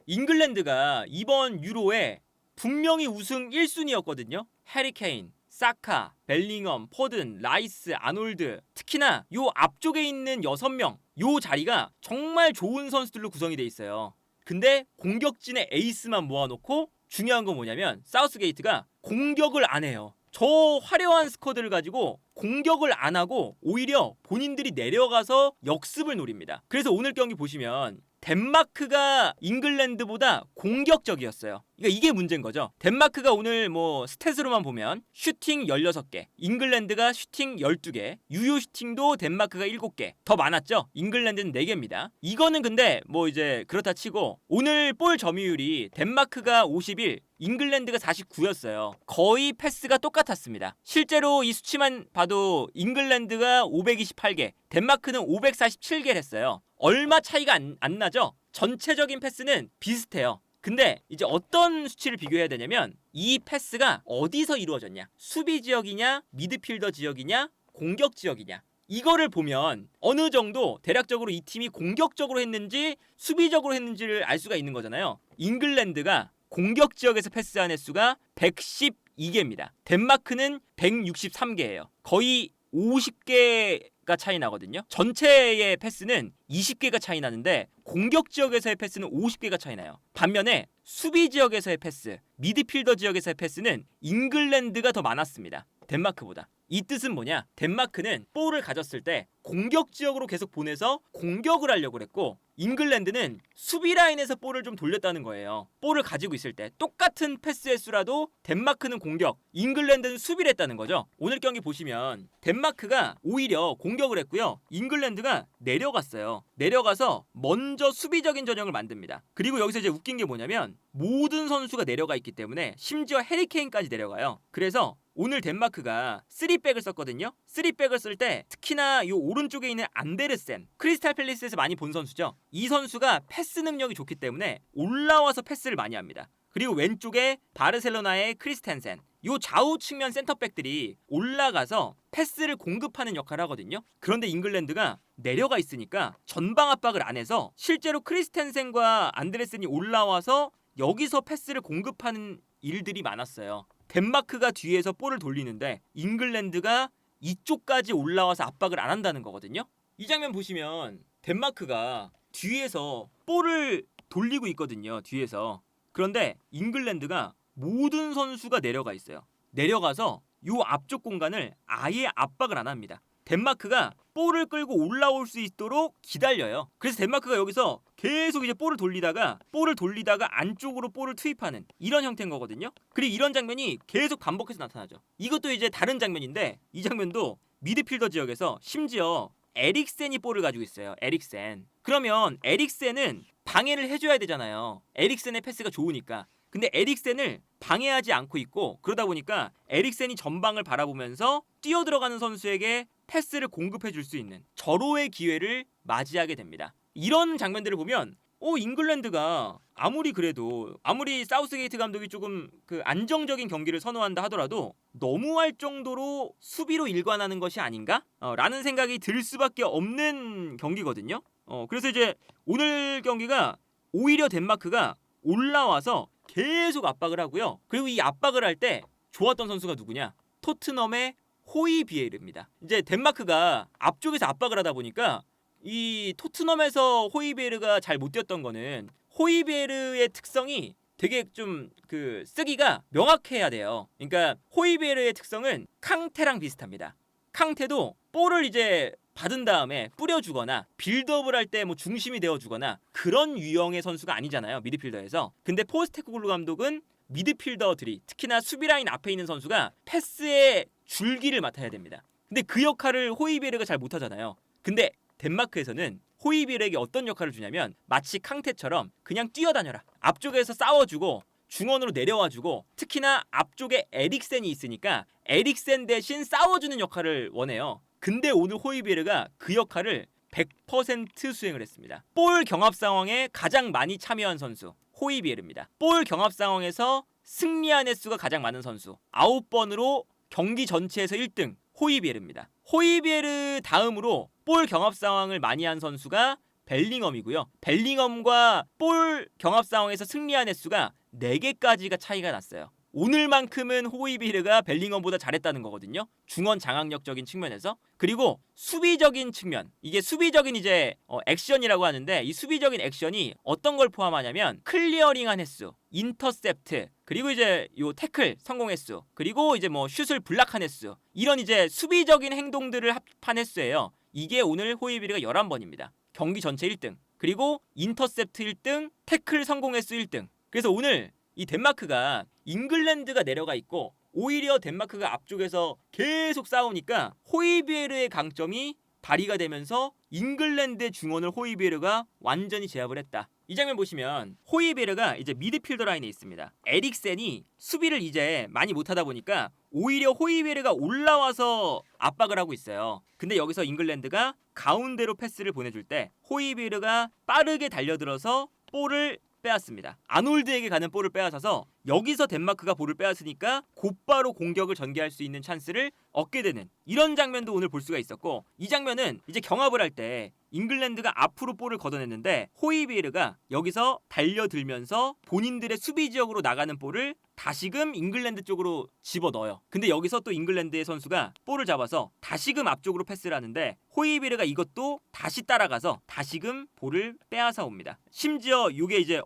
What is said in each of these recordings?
잉글랜드가 이번 유로에 분명히 우승 1순위였거든요. 해리 케인, 사카, 벨링엄, 포든, 라이스, 아놀드, 특히나 요 앞쪽에 있는 6명, 요 자리가 정말 좋은 선수들로 구성이 돼 있어요. 근데 공격진의 에이스만 모아놓고 중요한 건 뭐냐면 사우스게이트가 공격을 안 해요. 저 화려한 스쿼드를 가지고 공격을 안 하고 오히려 본인들이 내려가서 역습을 노립니다. 그래서 오늘 경기 보시면 덴마크가 잉글랜드보다 공격적이었어요. 그러니까 이게 문제인 거죠. 덴마크가 오늘 뭐 스탯으로만 보면 슈팅 16개, 잉글랜드가 슈팅 12개, 유효 슈팅도 덴마크가 7개. 더 많았죠? 잉글랜드는 4개입니다. 이거는 근데 뭐 이제 그렇다 치고 오늘 볼 점유율이 덴마크가 51, 잉글랜드가 49였어요. 거의 패스가 똑같았습니다. 실제로 이 수치만 봐도 잉글랜드가 528개, 덴마크는 547개를 했어요. 얼마 차이가 안 나죠? 전체적인 패스는 비슷해요. 근데 이제 어떤 수치를 비교해야 되냐면 이 패스가 어디서 이루어졌냐? 수비 지역이냐? 미드필더 지역이냐? 공격 지역이냐? 이거를 보면 어느 정도 대략적으로 이 팀이 공격적으로 했는지 수비적으로 했는지를 알 수가 있는 거잖아요. 잉글랜드가 공격 지역에서 패스한 횟수가 112개입니다. 덴마크는 163개예요. 거의 50개가 차이 나거든요. 전체의 패스는 20개가 차이 나는데 공격 지역에서의 패스는 50개가 차이 나요. 반면에 수비 지역에서의 패스, 미드필더 지역에서의 패스는 잉글랜드가 더 많았습니다. 덴마크보다. 이 뜻은 뭐냐? 덴마크는 볼을 가졌을 때 공격 지역으로 계속 보내서 공격을 하려고 했고 잉글랜드는 수비 라인에서 볼을 좀 돌렸다는 거예요. 볼을 가지고 있을 때 똑같은 패스 횟수라도 덴마크는 공격, 잉글랜드는 수비를 했다는 거죠. 오늘 경기 보시면 덴마크가 오히려 공격을 했고요. 잉글랜드가 내려갔어요. 내려가서 먼저 수비적인 전형을 만듭니다. 그리고 여기서 이제 웃긴 게 뭐냐면 모든 선수가 내려가 있기 때문에 심지어 해리 케인까지 내려가요. 그래서 오늘 덴마크가 3백을 썼거든요. 3백을 쓸 때 특히나 이 오른쪽에 있는 안데르센, 크리스탈 팰리스에서 많이 본 선수죠. 이 선수가 패스 능력이 좋기 때문에 올라와서 패스를 많이 합니다. 그리고 왼쪽에 바르셀로나의 크리스텐센, 요 좌우 측면 센터백들이 올라가서 패스를 공급하는 역할을 하거든요. 그런데 잉글랜드가 내려가 있으니까 전방 압박을 안 해서 실제로 크리스텐센과 안데르센이 올라와서 여기서 패스를 공급하는 일들이 많았어요. 덴마크가 뒤에서 볼을 돌리는데 잉글랜드가 이쪽까지 올라와서 압박을 안 한다는 거거든요. 이 장면 보시면 덴마크가 뒤에서 볼을 돌리고 있거든요. 뒤에서. 그런데 잉글랜드가 모든 선수가 내려가 있어요. 내려가서 요 앞쪽 공간을 아예 압박을 안 합니다. 덴마크가 볼을 끌고 올라올 수 있도록 기다려요. 그래서 덴마크가 여기서 계속 이제 볼을 돌리다가 안쪽으로 볼을 투입하는 이런 형태인 거거든요. 그리고 이런 장면이 계속 반복해서 나타나죠. 이것도 이제 다른 장면인데 이 장면도 미드필더 지역에서 심지어 에릭센이 볼을 가지고 있어요. 에릭센. 그러면 에릭센은 방해를 해줘야 되잖아요. 에릭센의 패스가 좋으니까. 근데 에릭센을 방해하지 않고 있고 그러다 보니까 에릭센이 전방을 바라보면서 뛰어들어가는 선수에게 패스를 공급해 줄 수 있는 절호의 기회를 맞이하게 됩니다. 이런 장면들을 보면 잉글랜드가 아무리 사우스게이트 감독이 조금 그 안정적인 경기를 선호한다 하더라도 너무할 정도로 수비로 일관하는 것이 아닌가? 라는 생각이 들 수밖에 없는 경기거든요. 그래서 이제 오늘 경기가 오히려 덴마크가 올라와서 계속 압박을 하고요. 그리고 이 압박을 할 때 좋았던 선수가 누구냐? 토트넘의 호이비에르입니다. 이제 덴마크가 앞쪽에서 압박을 하다 보니까 이 토트넘에서 호이비에르가 잘 못 뛰었던 거는 호이비에르의 특성이 되게 좀 그 쓰기가 명확해야 돼요. 그러니까 호이비에르의 특성은 캉테랑 비슷합니다. 캉테도 볼을 이제 받은 다음에 뿌려주거나 빌드업을 할 때 뭐 중심이 되어주거나 그런 유형의 선수가 아니잖아요. 미드필더에서. 근데 포스테코글루 감독은 미드필더들이 특히나 수비라인 앞에 있는 선수가 패스의 줄기를 맡아야 됩니다. 근데 그 역할을 호이비에르가 잘 못하잖아요. 근데 덴마크에서는 호이비에르에게 어떤 역할을 주냐면 마치 캉테처럼 그냥 뛰어다녀라. 앞쪽에서 싸워주고 중원으로 내려와주고 특히나 앞쪽에 에릭센이 있으니까 에릭센 대신 싸워주는 역할을 원해요. 근데 오늘 호이비에르가 그 역할을 100% 수행을 했습니다. 볼 경합 상황에 가장 많이 참여한 선수 호이비에르입니다. 볼 경합 상황에서 승리한 횟수가 가장 많은 선수 9번으로 경기 전체에서 1등 호이비에르입니다. 호이비에르 다음으로 볼 경합 상황을 많이 한 선수가 벨링엄이고요. 벨링엄과 볼 경합 상황에서 승리한 횟수가 4개까지가 차이가 났어요. 오늘만큼은 호이비르가 벨링엄보다 잘했다는 거거든요. 중원 장악력적인 측면에서. 그리고 수비적인 측면. 이게 수비적인 이제 액션이라고 하는데 이 수비적인 액션이 어떤 걸 포함하냐면 클리어링한 횟수, 인터셉트, 그리고 이제 요 태클 성공 횟수, 그리고 이제 뭐 슛을 블락한 횟수. 이런 이제 수비적인 행동들을 합한 횟수예요. 이게 오늘 호이비르가 11번입니다. 경기 전체 1등. 그리고 인터셉트 1등, 태클 성공 횟수 1등. 그래서 오늘 이 덴마크가 잉글랜드가 내려가 있고 오히려 덴마크가 앞쪽에서 계속 싸우니까 호이비에르의 강점이 발휘가 되면서 잉글랜드의 중원을 호이비에르가 완전히 제압을 했다. 이 장면 보시면 호이비에르가 이제 미드필더 라인에 있습니다. 에릭센이 수비를 이제 많이 못하다 보니까 오히려 호이비에르가 올라와서 압박을 하고 있어요. 근데 여기서 잉글랜드가 가운데로 패스를 보내줄 때 호이비에르가 빠르게 달려들어서 볼을 빼앗습니다. 아놀드에게 가는 볼을 빼앗아서 여기서 덴마크가 볼을 빼앗으니까 곧바로 공격을 전개할 수 있는 찬스를 얻게 되는 이런 장면도 오늘 볼 수가 있었고, 이 장면은 이제 경합을 할 때 잉글랜드가 앞으로 볼을 걷어냈는데 호이비에르가 여기서 달려들면서 본인들의 수비 지역으로 나가는 볼을 다시금 잉글랜드 쪽으로 집어넣어요. 근데 여기서 또 잉글랜드의 선수가 볼을 잡아서 다시금 앞쪽으로 패스를 하는데 호이비에르가 이것도 다시 따라가서 다시금 볼을 빼앗아 옵니다. 심지어 이게 이제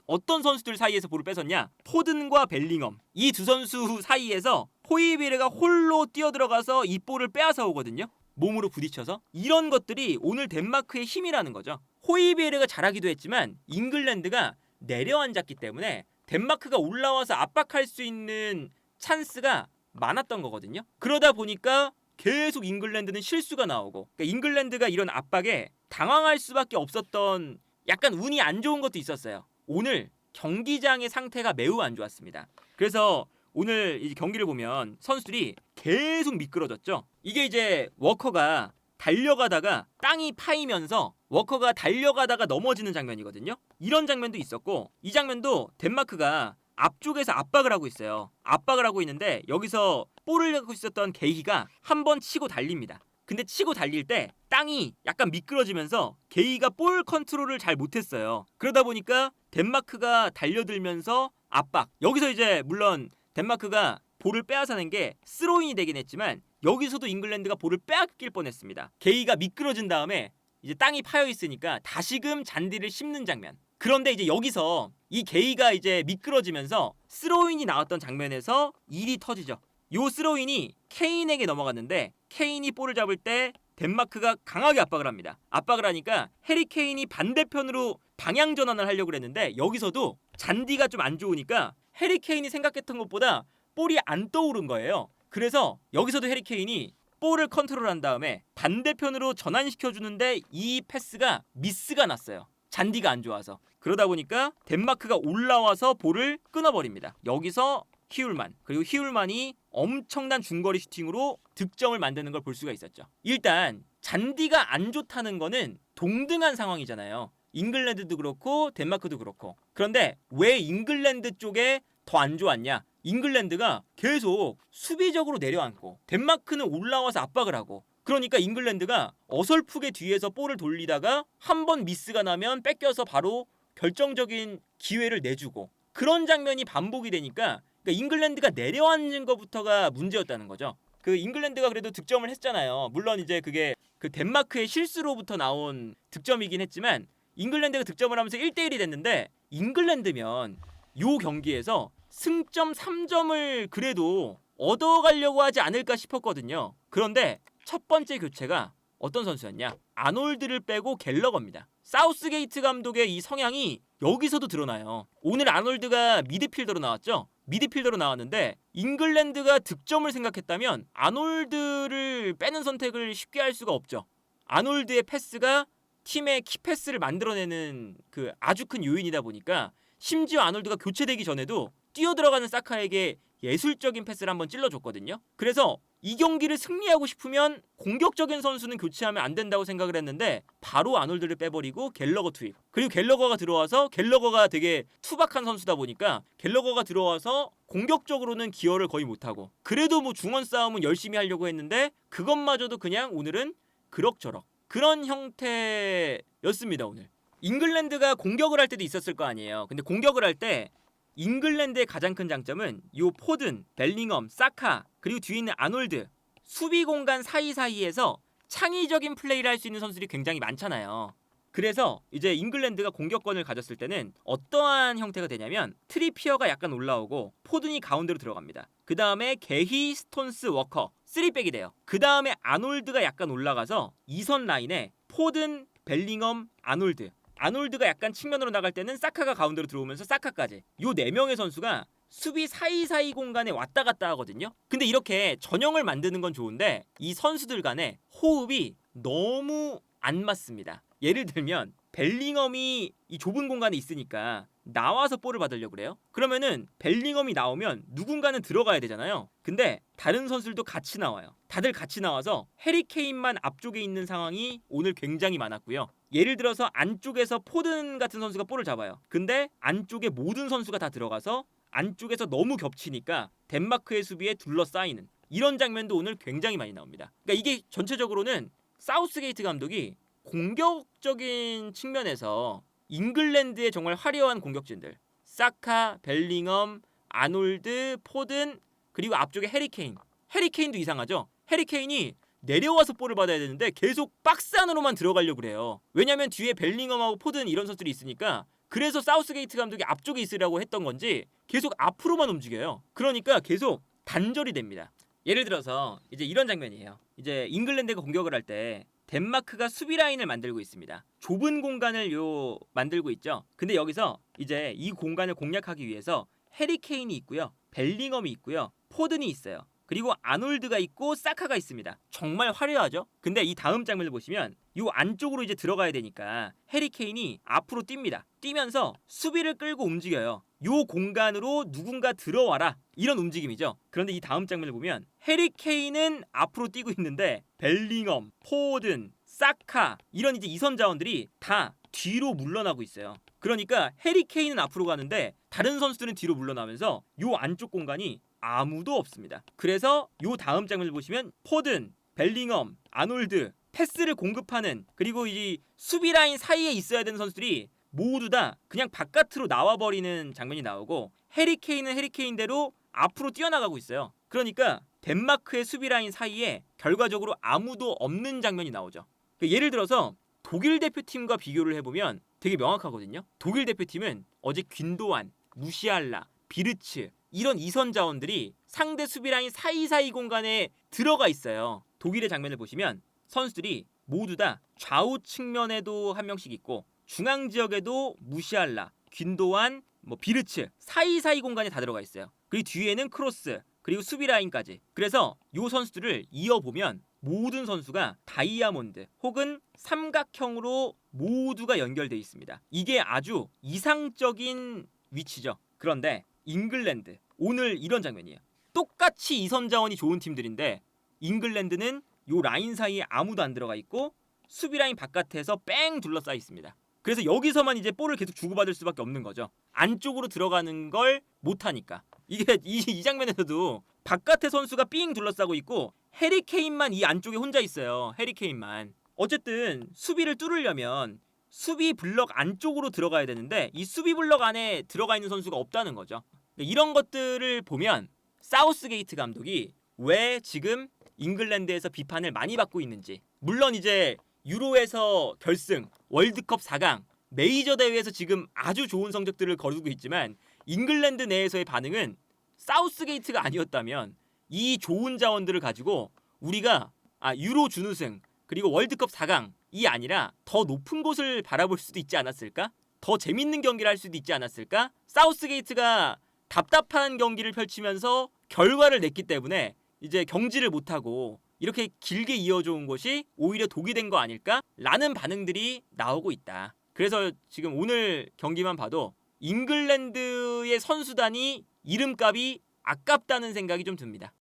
어떤 선수들 사이에서 볼을 뺏었냐? 포든과 벨링엄, 이 두 선수 사이에서 호이비에르가 홀로 뛰어들어가서 이 볼을 빼앗아 오거든요. 몸으로 부딪혀서. 이런 것들이 오늘 덴마크의 힘이라는 거죠. 호이비에르가 잘하기도 했지만 잉글랜드가 내려앉았기 때문에 덴마크가 올라와서 압박할 수 있는 찬스가 많았던 거거든요. 그러다 보니까 계속 잉글랜드는 실수가 나오고, 그러니까 잉글랜드가 이런 압박에 당황할 수밖에 없었던 약간 운이 안 좋은 것도 있었어요. 오늘 경기장의 상태가 매우 안 좋았습니다. 그래서 오늘 이 경기를 보면 선수들이 계속 미끄러졌죠. 이게 이제 워커가 달려가다가 땅이 파이면서 워커가 달려가다가 넘어지는 장면이거든요. 이런 장면도 있었고, 이 장면도 덴마크가 앞쪽에서 압박을 하고 있어요. 압박을 하고 있는데 여기서 볼을 갖고 있었던 게이가 한번 치고 달립니다. 근데 치고 달릴 때 땅이 약간 미끄러지면서 게이가 볼 컨트롤을 잘 못했어요. 그러다 보니까 덴마크가 달려들면서 압박. 여기서 이제 물론 덴마크가 볼을 빼앗아낸 게 스로인이 되긴 했지만 여기서도 잉글랜드가 볼을 빼앗길 뻔했습니다. 게이가 미끄러진 다음에 이제 땅이 파여 있으니까 다시금 잔디를 씹는 장면. 그런데 이제 여기서 이 게이가 이제 미끄러지면서 스로인이 나왔던 장면에서 일이 터지죠. 요 스로인이 케인에게 넘어갔는데 케인이 볼을 잡을 때 덴마크가 강하게 압박을 합니다. 압박을 하니까 해리 케인이 반대편으로 방향 전환을 하려고 했는데 여기서도 잔디가 좀 안 좋으니까 해리 케인이 생각했던 것보다 볼이 안 떠오른 거예요. 그래서 여기서도 해리 케인이 볼을 컨트롤한 다음에 반대편으로 전환시켜주는데 이 패스가 미스가 났어요. 잔디가 안 좋아서. 그러다 보니까 덴마크가 올라와서 볼을 끊어버립니다. 여기서 히울만, 그리고 히울만이 엄청난 중거리 슈팅으로 득점을 만드는 걸 볼 수가 있었죠. 일단 잔디가 안 좋다는 거는 동등한 상황이잖아요. 잉글랜드도 그렇고 덴마크도 그렇고. 그런데 왜 잉글랜드 쪽에 더 안 좋았냐? 잉글랜드가 계속 수비적으로 내려앉고 덴마크는 올라와서 압박을 하고, 그러니까 잉글랜드가 어설프게 뒤에서 볼을 돌리다가 한 번 미스가 나면 뺏겨서 바로 결정적인 기회를 내주고, 그런 장면이 반복이 되니까 그러니까 잉글랜드가 내려앉는 것부터가 문제였다는 거죠. 그 잉글랜드가 그래도 득점을 했잖아요. 물론 이제 그게 그 덴마크의 실수로부터 나온 득점이긴 했지만 잉글랜드가 득점을 하면서 1대1이 됐는데, 잉글랜드면 요 경기에서 승점 3점을 그래도 얻어가려고 하지 않을까 싶었거든요. 그런데 첫 번째 교체가 어떤 선수였냐? 아놀드를 빼고 갤러거입니다. 사우스게이트 감독의 이 성향이 여기서도 드러나요. 오늘 아놀드가 미드필더로 나왔죠? 미드필더로 나왔는데 잉글랜드가 득점을 생각했다면 아놀드를 빼는 선택을 쉽게 할 수가 없죠. 아놀드의 패스가 팀의 키패스를 만들어내는 그 아주 큰 요인이다 보니까 심지어 아놀드가 교체되기 전에도 뛰어들어가는 사카에게 예술적인 패스를 한번 찔러줬거든요. 그래서 이 경기를 승리하고 싶으면 공격적인 선수는 교체하면 안 된다고 생각을 했는데 바로 아놀드를 빼버리고 갤러거 투입. 그리고 갤러거가 들어와서, 갤러거가 되게 투박한 선수다 보니까 갤러거가 들어와서 공격적으로는 기여를 거의 못하고, 그래도 뭐 중원 싸움은 열심히 하려고 했는데 그것마저도 그냥 오늘은 그럭저럭 그런 형태였습니다. 오늘 잉글랜드가 공격을 할 때도 있었을 거 아니에요. 근데 공격을 할 때 잉글랜드의 가장 큰 장점은 요 포든, 벨링엄, 사카 그리고 뒤에 있는 아놀드 수비 공간 사이사이에서 창의적인 플레이를 할 수 있는 선수들이 굉장히 많잖아요. 그래서 이제 잉글랜드가 공격권을 가졌을 때는 어떠한 형태가 되냐면 트리피어가 약간 올라오고 포든이 가운데로 들어갑니다. 그 다음에 게히, 스톤스, 워커 3백이 돼요. 그 다음에 아놀드가 약간 올라가서 2선 라인에 포든, 벨링엄, 아놀드가 약간 측면으로 나갈 때는 사카가 가운데로 들어오면서 사카까지 요 4명의 선수가 수비 사이사이 공간에 왔다 갔다 하거든요. 근데 이렇게 전형을 만드는 건 좋은데 이 선수들 간의 호흡이 너무 안 맞습니다. 예를 들면 벨링엄이 이 좁은 공간에 있으니까 나와서 볼을 받으려고 그래요. 그러면은 벨링엄이 나오면 누군가는 들어가야 되잖아요. 근데 다른 선수들도 같이 나와요. 다들 같이 나와서 해리케인만 앞쪽에 있는 상황이 오늘 굉장히 많았고요. 예를 들어서 안쪽에서 포든 같은 선수가 볼을 잡아요. 근데 안쪽에 모든 선수가 다 들어가서 안쪽에서 너무 겹치니까 덴마크의 수비에 둘러싸이는 이런 장면도 오늘 굉장히 많이 나옵니다. 그러니까 이게 전체적으로는 사우스게이트 감독이 공격적인 측면에서 잉글랜드의 정말 화려한 공격진들 사카, 벨링엄, 아놀드, 포든 그리고 앞쪽에 해리케인도 이상하죠. 해리케인이 내려와서 볼을 받아야 되는데 계속 박스 안으로만 들어가려고 그래요. 왜냐면 뒤에 벨링엄하고 포든 이런 선수들이 있으니까 그래서 사우스게이트 감독이 앞쪽에 있으라고 했던 건지 계속 앞으로만 움직여요. 그러니까 계속 단절이 됩니다. 예를 들어서 이제 이런 장면이에요. 이제 잉글랜드가 공격을 할 때 덴마크가 수비 라인을 만들고 있습니다. 좁은 공간을 만들고 있죠. 근데 여기서 이제 이 공간을 공략하기 위해서 해리케인이 있고요. 벨링엄이 있고요. 포든이 있어요. 그리고 아놀드가 있고 사카가 있습니다. 정말 화려하죠? 근데 이 다음 장면을 보시면 이 안쪽으로 이제 들어가야 되니까 해리케인이 앞으로 뜁니다. 뛰면서 수비를 끌고 움직여요. 요 공간으로 누군가 들어와라 이런 움직임이죠. 그런데 이 다음 장면을 보면 해리케인은 앞으로 뛰고 있는데 벨링엄, 포든, 사카 이런 이제 2선 자원들이 다 뒤로 물러나고 있어요. 그러니까 해리케인은 앞으로 가는데 다른 선수들은 뒤로 물러나면서 요 안쪽 공간이 아무도 없습니다. 그래서 요 다음 장면을 보시면 포든, 벨링엄, 아놀드 패스를 공급하는 그리고 이 수비 라인 사이에 있어야 되는 선수들이 모두 다 그냥 바깥으로 나와버리는 장면이 나오고 해리케인은 해리케인대로 앞으로 뛰어나가고 있어요. 그러니까 덴마크의 수비 라인 사이에 결과적으로 아무도 없는 장면이 나오죠. 예를 들어서 독일 대표팀과 비교를 해보면 되게 명확하거든요. 독일 대표팀은 어제 균도안, 무시알라, 비르츠 이런 2선 자원들이 상대 수비 라인 사이사이 공간에 들어가 있어요. 독일의 장면을 보시면 선수들이 모두 다 좌우 측면에도 한 명씩 있고 중앙 지역에도 무시알라, 균도안, 비르츠 사이사이 공간에 다 들어가 있어요. 그리고 뒤에는 크로스 그리고 수비 라인까지. 그래서 이 선수들을 이어보면 모든 선수가 다이아몬드 혹은 삼각형으로 모두가 연결되어 있습니다. 이게 아주 이상적인 위치죠. 그런데 잉글랜드 오늘 이런 장면이에요. 똑같이 2선 자원이 좋은 팀들인데 잉글랜드는 요 라인 사이에 아무도 안 들어가 있고 수비 라인 바깥에서 뺑 둘러싸여 있습니다. 그래서 여기서만 이제 볼을 계속 주고받을 수밖에 없는 거죠. 안쪽으로 들어가는 걸 못하니까. 이게 이 장면에서도 바깥에 선수가 삥 둘러싸고 있고 해리케인만 이 안쪽에 혼자 있어요. 해리케인만. 어쨌든 수비를 뚫으려면 수비 블럭 안쪽으로 들어가야 되는데 이 수비 블럭 안에 들어가 있는 선수가 없다는 거죠. 이런 것들을 보면 사우스게이트 감독이 왜 지금 잉글랜드에서 비판을 많이 받고 있는지. 물론 이제 유로에서 결승, 월드컵 4강, 메이저 대회에서 지금 아주 좋은 성적들을 거두고 있지만 잉글랜드 내에서의 반응은 사우스게이트가 아니었다면 이 좋은 자원들을 가지고 우리가 유로 준우승 그리고 월드컵 4강이 아니라 더 높은 곳을 바라볼 수도 있지 않았을까? 더 재밌는 경기를 할 수도 있지 않았을까? 사우스게이트가 답답한 경기를 펼치면서 결과를 냈기 때문에 이제 경지를 못하고 이렇게 길게 이어져온 것이 오히려 독이 된 거 아닐까? 라는 반응들이 나오고 있다. 그래서 지금 오늘 경기만 봐도 잉글랜드의 선수단이 이름값이 아깝다는 생각이 좀 듭니다.